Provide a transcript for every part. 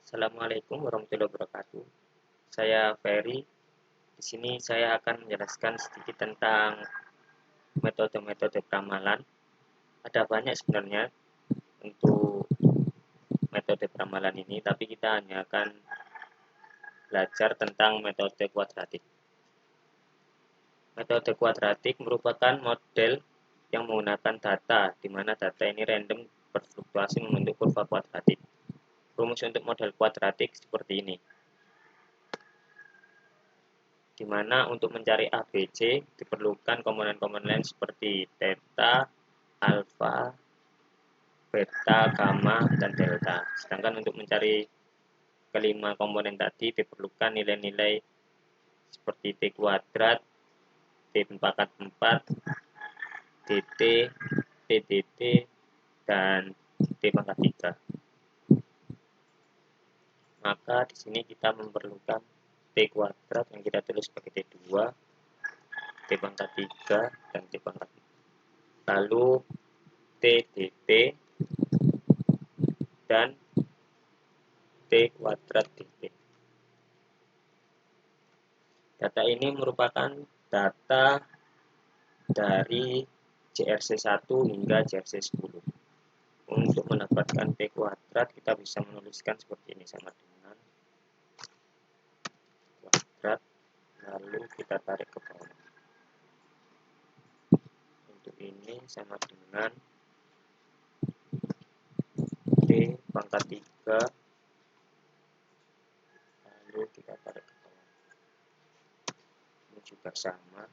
Assalamualaikum warahmatullahi wabarakatuh. Saya Ferry. Di sini saya akan menjelaskan sedikit tentang metode-metode peramalan. Ada banyak sebenarnya untuk metode peramalan ini, tapi kita hanya akan belajar tentang metode kuadratik. Metode kuadratik merupakan model yang menggunakan data, di mana data ini random berfluktuasi membentuk kurva kuadratik. Rumus untuk model kuadratik seperti ini, di mana untuk mencari ABC diperlukan komponen-komponen lain seperti theta, alfa, beta, gamma, dan delta. Sedangkan untuk mencari kelima komponen tadi diperlukan nilai-nilai seperti T kuadrat, T pangkat 4, dt, tdt, dan T pangkat 3. Maka di sini kita memerlukan T kuadrat yang kita tulis sebagai T2, T pangkat 3, dan T pangkat 4. Lalu T dt dan T kuadrat dt. Data ini merupakan data dari JRC1 hingga JRC10. Untuk mendapatkan T kuadrat kita bisa menuliskan seperti ini, sama dengan kuadrat, lalu kita tarik ke bawah. Untuk ini sama dengan T pangkat 3, lalu kita tarik ke bawah. Ini juga sama.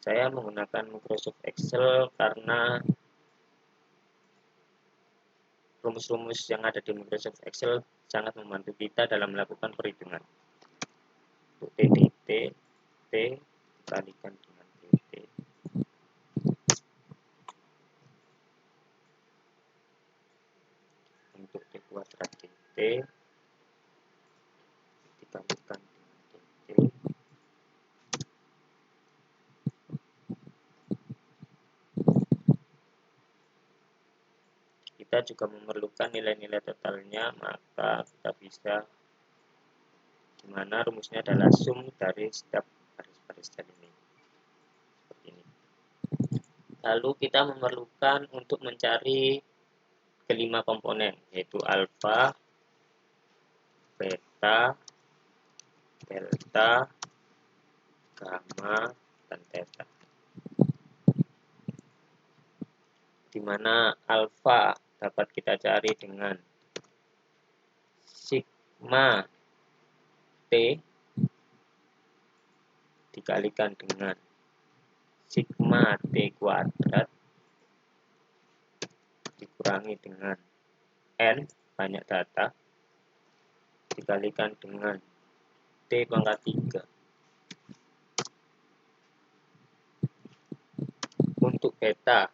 Saya menggunakan Microsoft Excel karena rumus-rumus yang ada di Microsoft Excel sangat membantu kita dalam melakukan perhitungan. Untuk T dt, T dikalikan dengan dt. Untuk T kuadrat dt dikalikan dengan dt. Kita juga memerlukan nilai-nilai totalnya, maka kita bisa, dimana rumusnya adalah sum dari setiap baris-baris tadi ini. Seperti ini. Lalu kita memerlukan untuk mencari kelima komponen, yaitu alfa, beta, delta, gamma, dan theta. Di mana alfa dapat kita cari dengan sigma T dikalikan dengan sigma T kuadrat dikurangi dengan N, banyak data, dikalikan dengan T pangkat 3. Untuk beta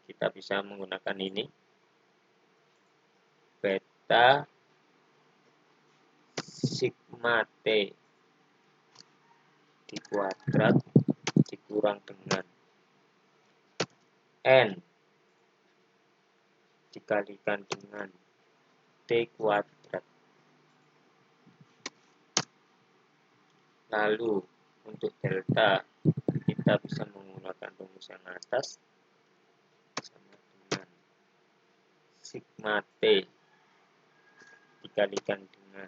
kita bisa menggunakan ini, beta sigma T dikuadrat dikurang dengan N dikalikan dengan T kuadrat. Lalu untuk delta kita bisa menggunakan rumus yang atas, sama dengan sigma T dikalikan dengan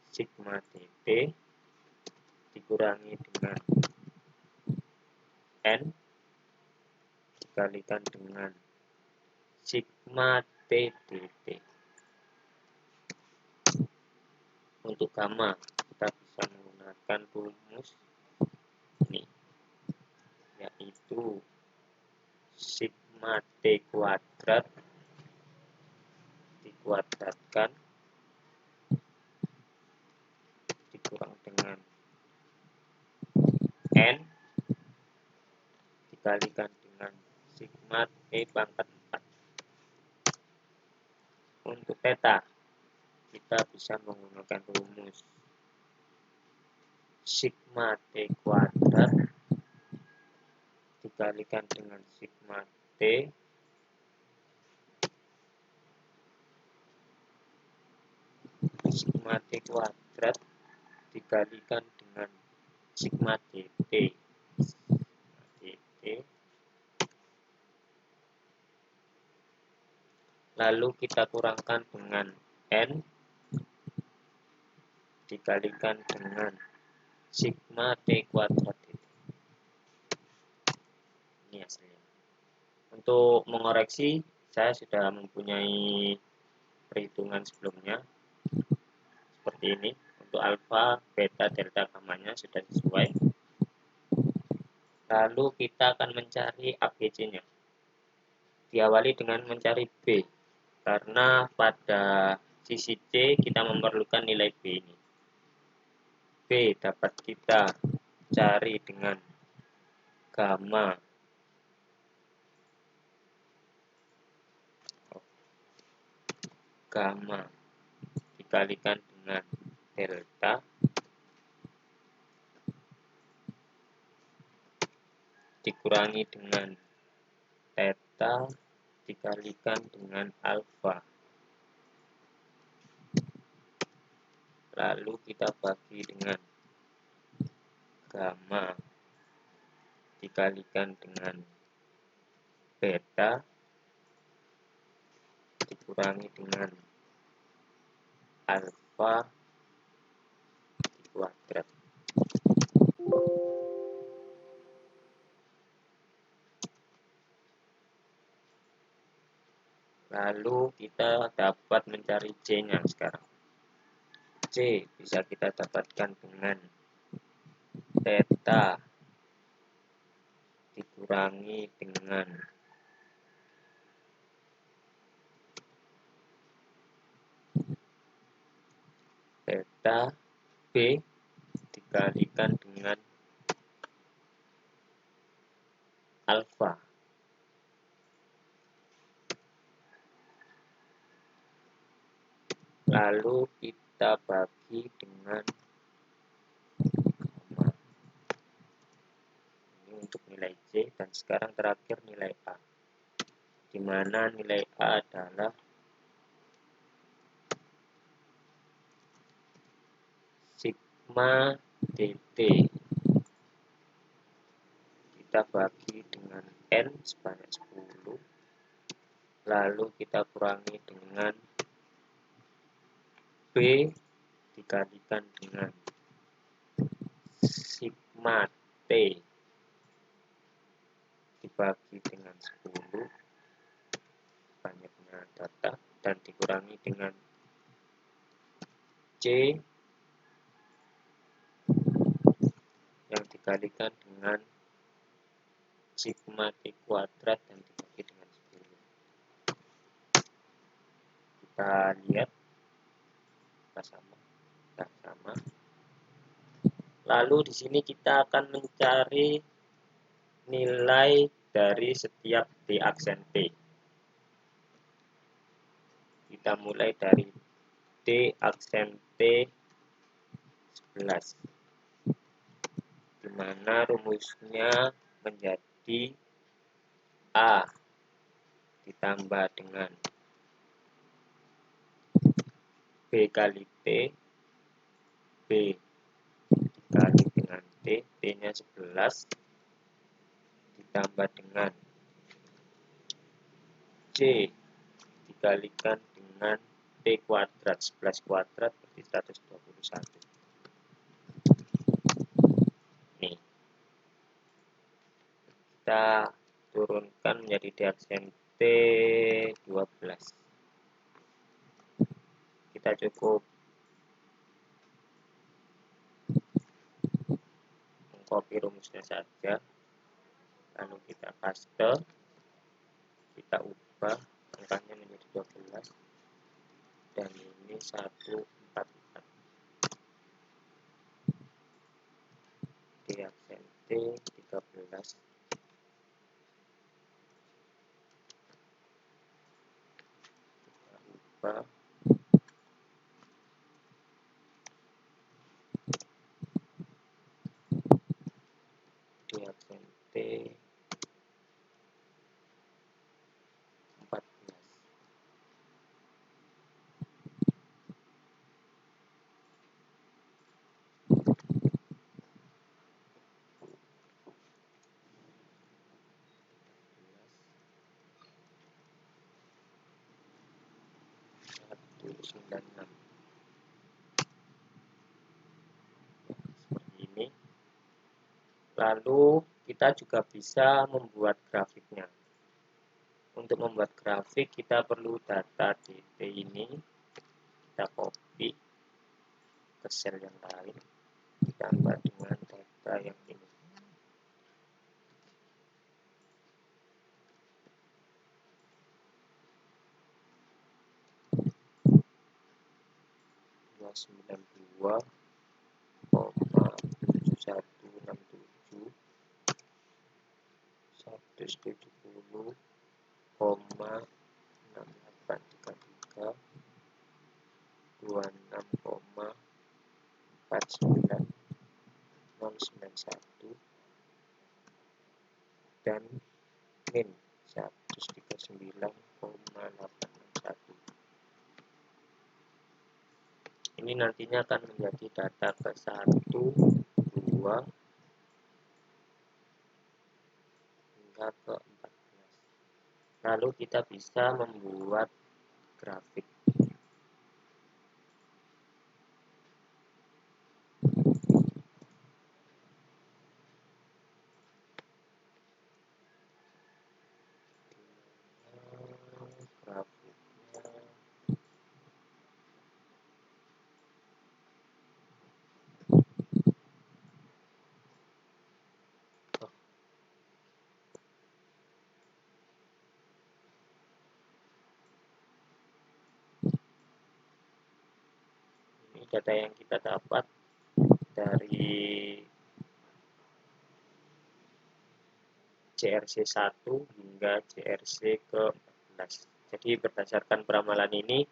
sigma dt dikurangi dengan N dikalikan dengan sigma T dt. Untuk gamma kita bisa menggunakan rumus ini, yaitu sigma T kuadrat dikuadratkan dikurang dengan N dikalikan dengan sigma T pangkat 4. Untuk theta kita bisa menggunakan rumus sigma T kuadrat dikalikan dengan sigma T sigma T kuadrat dikalikan dengan sigma dt. Lalu kita kurangkan dengan N dikalikan dengan sigma T kuadrat dt. Ini hasilnya. Untuk mengoreksi, saya sudah mempunyai perhitungan sebelumnya seperti ini. Untuk alfa, beta, delta, gamanya sudah sesuai. Lalu kita akan mencari ABC-nya. Diawali dengan mencari B, karena pada sisi C kita memerlukan nilai B ini. B dapat kita cari dengan gamma dikalikan dengan delta dikurangi dengan theta dikalikan dengan alfa. Lalu kita bagi dengan gamma dikalikan dengan beta dikurangi dengan alfa kuadrat. Lalu kita dapat mencari C-nya sekarang. C bisa kita dapatkan dengan theta dikurangi dengan theta B dikalikan dengan alfa. Lalu kita bagi dengan gamma. Ini untuk nilai C, dan sekarang terakhir nilai A, di mana nilai A adalah sigma dt. Kita bagi dengan N sebanyak 10, lalu kita kurangi dengan B dikalikan dengan sigma T dibagi dengan 10 banyaknya data dan dikurangi dengan C yang dikalikan dengan sigma T kuadrat dan dibagi dengan 10. Kita lihat sama. Lalu di sini kita akan mencari nilai dari setiap D aksen T. Kita mulai dari D aksen T 11, di mana rumusnya menjadi A ditambah dengan B kali T, B dikali dengan T, T-nya 11, ditambah dengan C dikalikan dengan T kuadrat, 11 kuadrat berarti 121. Nih, kita turunkan menjadi D aksen T 12. Kita cukup mengcopy rumusnya saja, lalu kita paste, kita ubah angkanya menjadi 12, dan ini 144. D aksen T 13, kita ubah D aksen T 96. Seperti ini. Lalu kita juga bisa membuat grafiknya. Untuk membuat grafik kita perlu data DT ini, kita copy ke sel yang lain, ditambah dengan data yang ini. Sembilan dua koma 7167 170 koma 6833 26 koma 49 091 dan min 139,861. Ini nantinya akan menjadi data ke 1, 2, hingga ke 14. Lalu kita bisa membuat grafik. Ini data yang kita dapat dari CRC 1 hingga CRC ke-14. Jadi berdasarkan peramalan ini,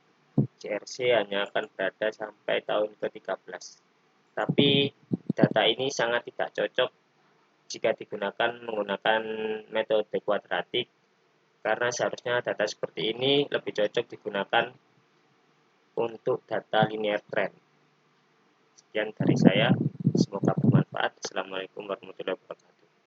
CRC hanya akan berada sampai tahun ke-13. Tapi data ini sangat tidak cocok jika digunakan menggunakan metode kuadratik, karena seharusnya data seperti ini lebih cocok digunakan untuk data linear trend. Sekian dari saya, semoga bermanfaat. Assalamualaikum warahmatullahi wabarakatuh.